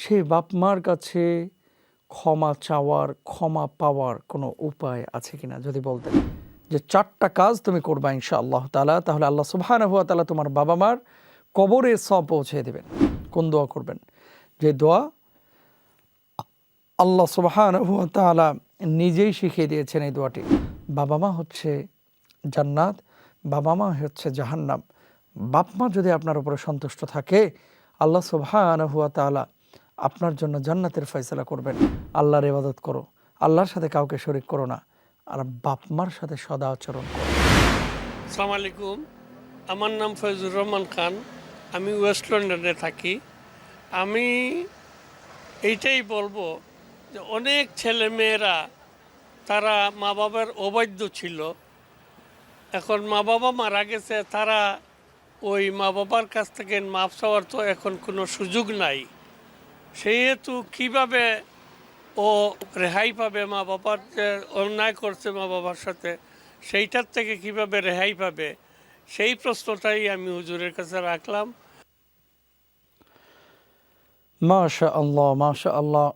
সেই বাপ মার কাছে ক্ষমা চাওয়ার, ক্ষমা পাওয়ার কোনো উপায় আছে কিনা যদি বলতেন? যে ৪টা কাজ তুমি করবা ইনশাআল্লাহ তাআলা, তাহলে আল্লাহ সুবহানাহু ওয়া তাআলা তোমার বাবা মার কবরে সওয়াব পৌঁছে দিবেন। কোন দোয়া করবেন? যে দোয়া আল্লাহ সুবহানাহু ওয়া তাআলা নিজেই শিখিয়ে দিয়েছেন এই দোয়াটি। বাবা মা হচ্ছে জান্নাত, বাবা মা হচ্ছে জাহান্নাম। বাপ মা যদি আপনার উপরে সন্তুষ্ট থাকে, আল্লাহ সুবহানাহু ওয়া তাআলা আপনার জন্য জান্নাতের ফয়সালা করবেন। আল্লাহর ইবাদত করো, আল্লাহর সাথে কাউকে শরীক করো না, আর বাপ মার সাথে সদা আচরণ করো। আসসালামু আলাইকুম, আমার নাম ফয়জুর রহমান খান। আমি ওয়েস্ট লন্ডনে থাকি। আমি এইটাই বলবো যে অনেক ছেলে মেয়েরা তারা মা বাবার অবাধ্য ছিল। এখন মা বাবা মারা গেছে, তারা ওই মা বাবার কাছ থেকে মাপ চাওয়ার তো এখন কোনো সুযোগ নাই। সেহেতু কীভাবে ও রেহাই পাবে, মা বাবার যে অন্যায় করছে মা বাবার সাথে, সেইটার থেকে কিভাবে রেহাই পাবে, সেই প্রশ্নটাই আমি হুজুরের কাছে রাখলাম। মাশাআল্লাহ, মাশাআল্লাহ।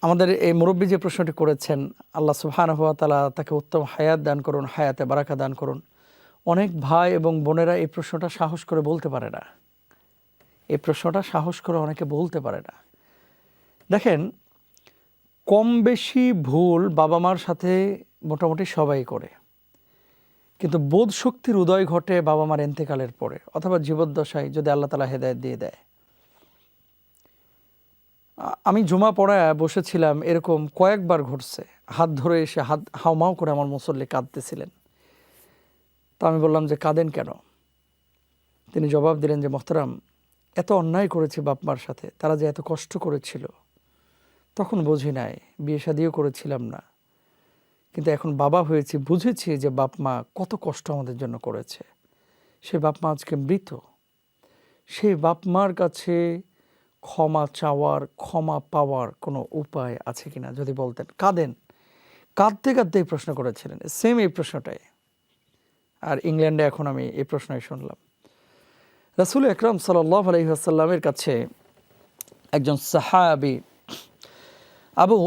আমাদের এই মুরব্বী যে প্রশ্নটি করেছেন, আল্লাহ সুবহানাহু ওয়া তাআলা তাকে উত্তম হায়াত দান করুন, হায়াতে বারাকা দান করুন। অনেক ভাই এবং বোনেরা এই প্রশ্নটা সাহস করে বলতে পারে না। এই প্রশ্নটা সাহস করে অনেকে বলতে পারে না। দেখেন, কম বেশি ভুল বাবা মার সাথে মোটামুটি সবাই করে, কিন্তু বোধ শক্তির উদয় ঘটে বাবা মার ইন্তেকালের পরে অথবা জীবদ্দশায়, যদি আল্লাহ তাআলা হেদায়েত দিয়ে দেয়। আমি জুমা পড়ায় বসেছিলাম, এরকম কয়েকবার ঘটছে। হাত ধরে এসে হাত হাউমাউ করে আমার মুসল্লি কাঁদতেছিলেন। তো আমি বললাম যে কাঁদেন কেন? তিনি জবাব দিলেন যে মোহতারাম, এত অন্যায় করেছি বাপ মার সাথে, তারা যে এত কষ্ট করেছিল তখন বুঝি নাই, বিয়ে শাদিও করেছিলাম না, কিন্তু এখন বাবা হয়েছি, বুঝেছি যে বাপ মা কত কষ্ট আমাদের জন্য করেছে। সেই বাপ মা আজকে মৃত। সেই বাপ মার কাছে ক্ষমা চাওয়ার, ক্ষমা পাওয়ার কোনো উপায় আছে কিনা যদি বলতেন? কাঁদেন, কাঁদতে কাঁদতে এই প্রশ্ন করেছিলেন, সেম এই প্রশ্নটাই। আর ইংল্যান্ডে এখন আমি এই প্রশ্নই শুনলাম। রাসূল আকরাম সাল্লাল্লাহু আলাইহি ওয়াসাল্লামের কাছে একজন সাহাবী আবু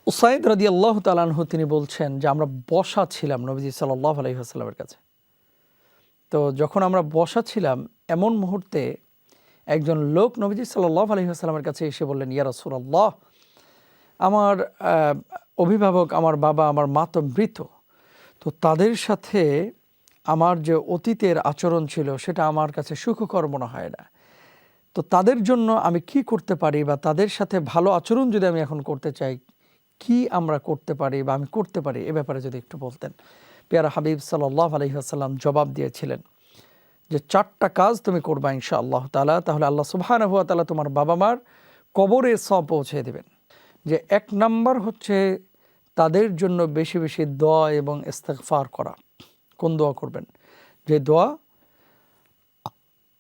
উসাইদ রাদিয়াল্লাহু তাআলা আনহু, তিনি বলছেন যে আমরা বসা ছিলাম নবীজি সাল্লাল্লাহু আলাইহি ওয়াসাল্লামের কাছে। তো যখন আমরা বসা ছিলাম, এমন মুহূর্তে একজন লোক নবীজি সাল্লাল্লাহু আলাইহি ওয়াসাল্লামের কাছে এসে বললেন, ইয়া রাসূলুল্লাহ, আমার অভিভাবক, আমার বাবা, আমার মা তো মৃত, তো তাদের সাথে আমার যে অতীতের আচরণ ছিল সেটা আমার কাছে সুখকর মনে হয় না। তো তাদের জন্য আমি কি করতে পারি, বা তাদের সাথে ভালো আচরণ যদি আমি এখন করতে চাই, কি আমরা করতে পারি বা আমি করতে পারি, এ ব্যাপারে যদি একটু বলতেন। পেয়ারা হাবিব সাল্লাল্লাহু আলাইহি ওয়াসাল্লাম জবাব দিয়েছিলেন যে ৪টা কাজ তুমি করবা ইনশাআল্লাহ তাআলা, তাহলে আল্লাহ সুবহানাহু ওয়া তাআলা তোমার বাবা মার কবরে সওয়াব পৌঁছে দিবেন। যে ১ নাম্বার হচ্ছে তাদের জন্য বেশি বেশি দোয়া এবং ইস্তিগফার করা। কোন দোয়া করবেন? যে দোয়া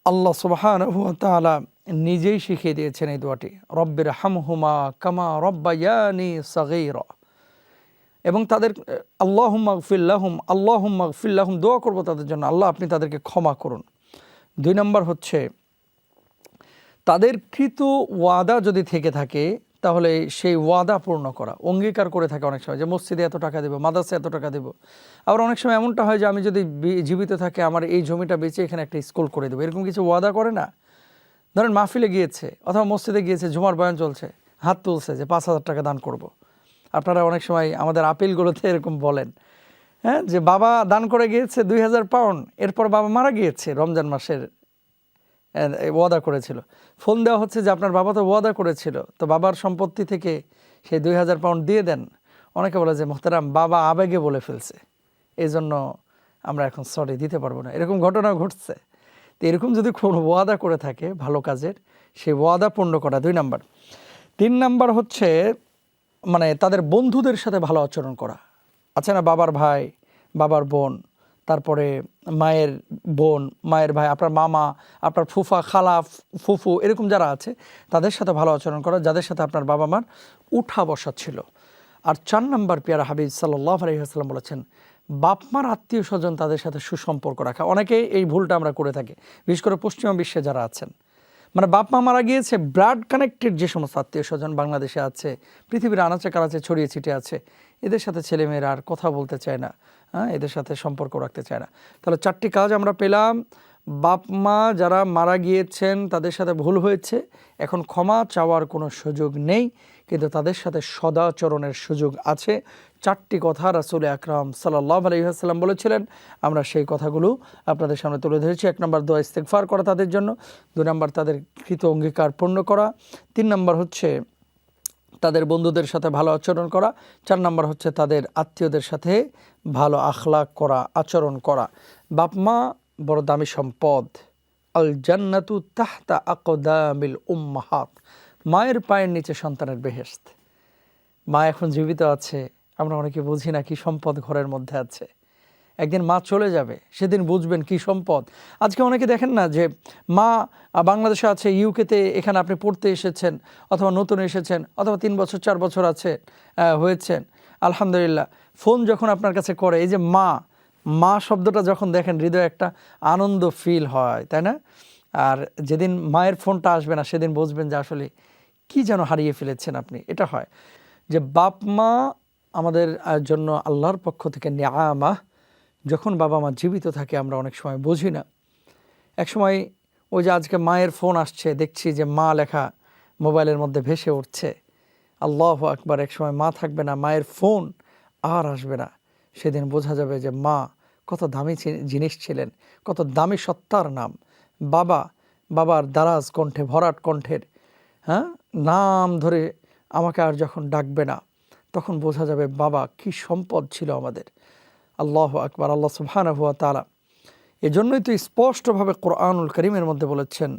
আল্লাহ সুবহানাহু ওয়া তাআলা নিজেই শিখিয়ে দিয়েছেন এই দোয়াটি, রব্বির হামহুমা কামা রব্বায়ানি সাগীরা। এবং তাদের আল্লাহুম্মা গফির লাহুম, আল্লাহুম্মা গফির লাহুম দোয়া করব তাদের জন্য, আল্লাহ আপনি তাদেরকে ক্ষমা করুন। ২ নম্বর হচ্ছে তাদের কৃত ওয়াদা যদি থেকে থাকে, তাহলে সেই ওয়াদা পূর্ণ করা। অঙ্গীকার করে থাকে অনেক সময় যে মসজিদে এত টাকা দেবো, মাদ্রাসায় এত টাকা দেবো। আবার অনেক সময় এমনটা হয় যে আমি যদি জীবিত থাকি আমার এই জমিটা বেচে এখানে একটা স্কুল করে দেবো, এরকম কিছু ওয়াদা করে না। ধরেন মাহফিলে গিয়েছে অথবা মসজিদে গিয়েছে, জুমার বয়ান চলছে, হাত তুলছে যে ৫,০০০ টাকা দান করব। আপনারা অনেক সময় আমাদের আপিলগুলোতে এরকম বলেন, হ্যাঁ, যে বাবা দান করে গিয়েছে ২,০০০ পাউন্ড, এরপর বাবা মারা গিয়েছে রমজান মাসের, ওয়াদা করেছিল। ফোন দেওয়া হচ্ছে যে আপনার বাবা তো ওয়াদা করেছিল, তো বাবার সম্পত্তি থেকে সেই ২,০০০ পাউন্ড দিয়ে দেন। অনেকে বলে যে মোহতারাম, বাবা আবেগে বলে ফেলছে, এই জন্য আমরা এখন সরি দিতে পারবো না। এরকম ঘটনা ঘটছে। তো এরকম যদি কোনো ওয়াদা করে থাকে ভালো কাজের, সেই ওয়াদা পূর্ণ করা ২ নাম্বার। ৩ নাম্বার হচ্ছে মানে তাদের বন্ধুদের সাথে ভালো আচরণ করা। আছে না, বাবার ভাই, বাবার বোন, তারপরে মায়ের বোন, মায়ের ভাই, আপনার মামা, আপনার ফুফা, খালা, ফুফু, এরকম যারা আছে তাদের সাথে ভালো আচরণ করা, যাদের সাথে আপনার বাবা মার উঠা বসা ছিল। আর ৪ নাম্বার পেয়ারা হাবিব সাল্লাল্লাহু আলাইহি ওয়াসাল্লাম বলেছেন, বাপ মার আত্মীয় স্বজন তাদের সাথে সুসম্পর্ক রাখা। অনেকেই এই ভুলটা আমরা করে থাকি, বিশেষ করে পশ্চিমা বিশ্বে যারা আছেন। মানে বাপ মা মারা গিয়েছে, ব্লাড কানেক্টেড যে সমস্ত আত্মীয় স্বজন বাংলাদেশে আছে, পৃথিবীর আনাচে কানাচে ছড়িয়ে ছিটিয়ে আছে, এদের সাথে ছেলেমেয়েরা আর কথা বলতে চায় না, হ্যাঁ, এদের সাথে সম্পর্ক রাখতে চায় না। তাহলে 4টি কাজ আমরা পেলাম। বাপ মা যারা মারা গিয়েছেন তাদের সাথে ভুল হয়েছে, এখন ক্ষমা চাওয়ার কোনো সুযোগ নেই, কিন্তু তাদের সাথে সদাচরণের সুযোগ আছে। 4টি কথা রাসূল আকরাম সাল্লাল্লাহু আলাইহি ওয়াসাল্লাম বলেছিলেন, আমরা সেই কথাগুলো আপনাদের সামনে তুলে ধরেছি। 1 নম্বর দোয়া ইস্তেগফার করা তাদের জন্য, 2 নম্বর তাদের কৃত অঙ্গীকার পূর্ণ করা, 3 নম্বর হচ্ছে তাদের বন্ধুদের সাথে ভালো আচরণ করা, 4 নম্বর হচ্ছে তাদের আত্মীয়দের সাথে ভালো আখলাক করা, আচরণ করা। বাপ মা বড় দামি সম্পদ। আল জান্নাতু তাহতা আকদামিল উম্মাহাত, মায়ের পায়ের নিচে সন্তানের বেহেশত। মা এখন জীবিত আছে, আমরা অনেকে বুঝি না কি সম্পদ ঘরের মধ্যে আছে। একদিন মা চলে যাবে, সেদিন বুঝবেন কি সম্পদ। আজকে অনেকে দেখেন না যে মা বাংলাদেশে আছে, ইউকেতে, এখানে আপনি পড়তে এসেছেন অথবা নতুন এসেছেন অথবা 3 বছর 4 বছর হয়েছেন, আলহামদুলিল্লাহ, ফোন যখন আপনার কাছে করে, এই যে মা মা শব্দটা যখন দেখেন হৃদয়ে একটা আনন্দ ফিল হয়, তাই না? আর যেদিন মায়ের ফোনটা আসবে না সেদিন বুঝবেন যে আসলে কি যেন হারিয়ে ফেলেছেন আপনি। এটা হয় যে বাপ মা আমাদের জন্য আল্লাহর পক্ষ থেকে নিয়ামা। যখন বাবা মা জীবিত থাকে আমরা অনেক সময় বুঝি না। এক সময় ওই যে আজকে মায়ের ফোন আসছে, দেখছি যে মা লেখা মোবাইলের মধ্যে ভেসে উঠছে, আল্লাহু আকবার। এক সময় মা থাকবে না, মায়ের ফোন আর আসবে না, সেদিন বোঝা যাবে যে মা কত দামি জিনিস ছিলেন, কত দামি সত্তার নাম। বাবা, বাবার দারাজ কণ্ঠে, ভরাট কণ্ঠের, হ্যাঁ, নাম ধরে আমাকে আর যখন ডাকবে না, তখন বোঝা যাবে বাবা কি সম্পদ ছিল আমাদের। আল্লাহু আকবার। আল্লাহ সুবহানাহু ওয়া তাআলা এজন্যই তো স্পষ্টভাবে কোরআনুল কারীমের মধ্যে বলেছেন,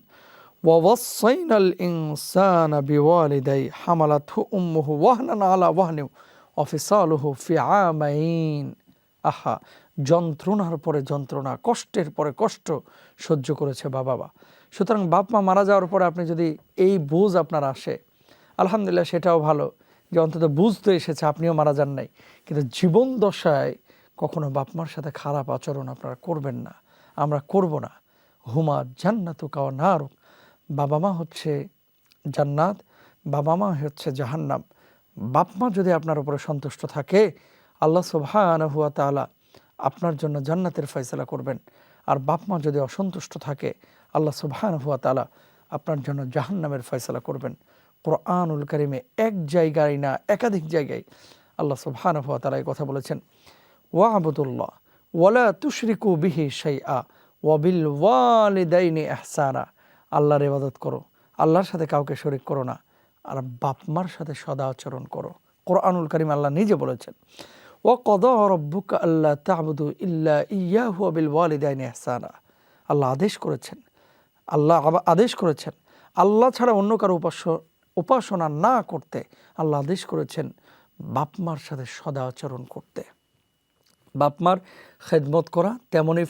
ওয়াসাইনাল ইনসানা বিওয়ালিদাই হামালাতহু উম্মুহু ওয়াহনান আলা ওয়াহনিন ওয়া ফিসালুহু ফি আমাইন। আহা, যন্ত্রণার পরে যন্ত্রণা, কষ্টের পরে কষ্ট সহ্য করেছে বাবা। সুতরাং বাপ মা মারা যাওয়ার পরে আপনি যদি এই বুঝ আপনার আসে, আলহামদুলিল্লাহ, সেটাও ভালো যে অন্তত বুঝ তো এসেছে, আপনিও মারা যান নাই। কিন্তু জীবন দশায় কখনো বাপ মার সাথে খারাপ আচরণ আপনারা করবেন না, আমরা করব না। হুমা জান্নাতুকা ওয়া নারুক, বাবা মা হচ্ছে জান্নাত, বাবা মা হচ্ছে জাহান্নাম। বাপ মা যদি আপনার উপরে সন্তুষ্ট থাকে, আল্লাহ সুবহানাহু ওয়া তাআলা আপনার জন্য জান্নাতের ফয়সালা করবেন। আর বাপ মা যদি অসন্তুষ্ট থাকে, আল্লাহ সুবহানাহু ওয়া তাআলা আপনার জন্য জাহান্নামের ফয়সালা করবেন। কোরআনুল কারীমে এক জায়গায় না, একাধিক জায়গায় আল্লাহ সুবহানাহু ওয়া তাআলা এই কথা বলেছেন, ওয়া'বুদুল্লাহ ওয়ালা তুশরিকু বিহি শাইআ ওয়া বিল ওয়ালিদাইনি ইহসানা। আল্লাহর ইবাদত করো, আল্লাহর সাথে কাউকে শরীক করো না, আর বাপ মার সাথে সদা আচরণ করো। কোরআনুল কারীম আল্লাহ নিজে বলেছেন, ওয়া ক্বাদা রাব্বুকা আল্লা তা'বুদু ইল্লা ইয়্যাহু ওয়া বিল ওয়ালিদাইনি ইহসানা। আল্লাহ আদেশ করেছেন, আল্লাহ ছাড়া অন্য কারো উপাসনা না করতে। আল্লাহ আদেশ করেছেন বাপ মার সাথে সদা আচরণ করতে। বাপ মার খেদমত করা যেমনই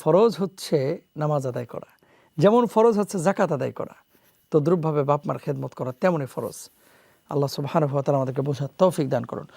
ফরজ হচ্ছে নামাজ আদায় করা, যেমন ফরজ হচ্ছে যাকাত আদায় করা, তদ্রূপভাবে বাপ মার খেদমত করা তেমনই ফরজ। আল্লাহ সুবহানাহু ওয়া তাআলা আমাদেরকে বোঝার তৌফিক দান করুন।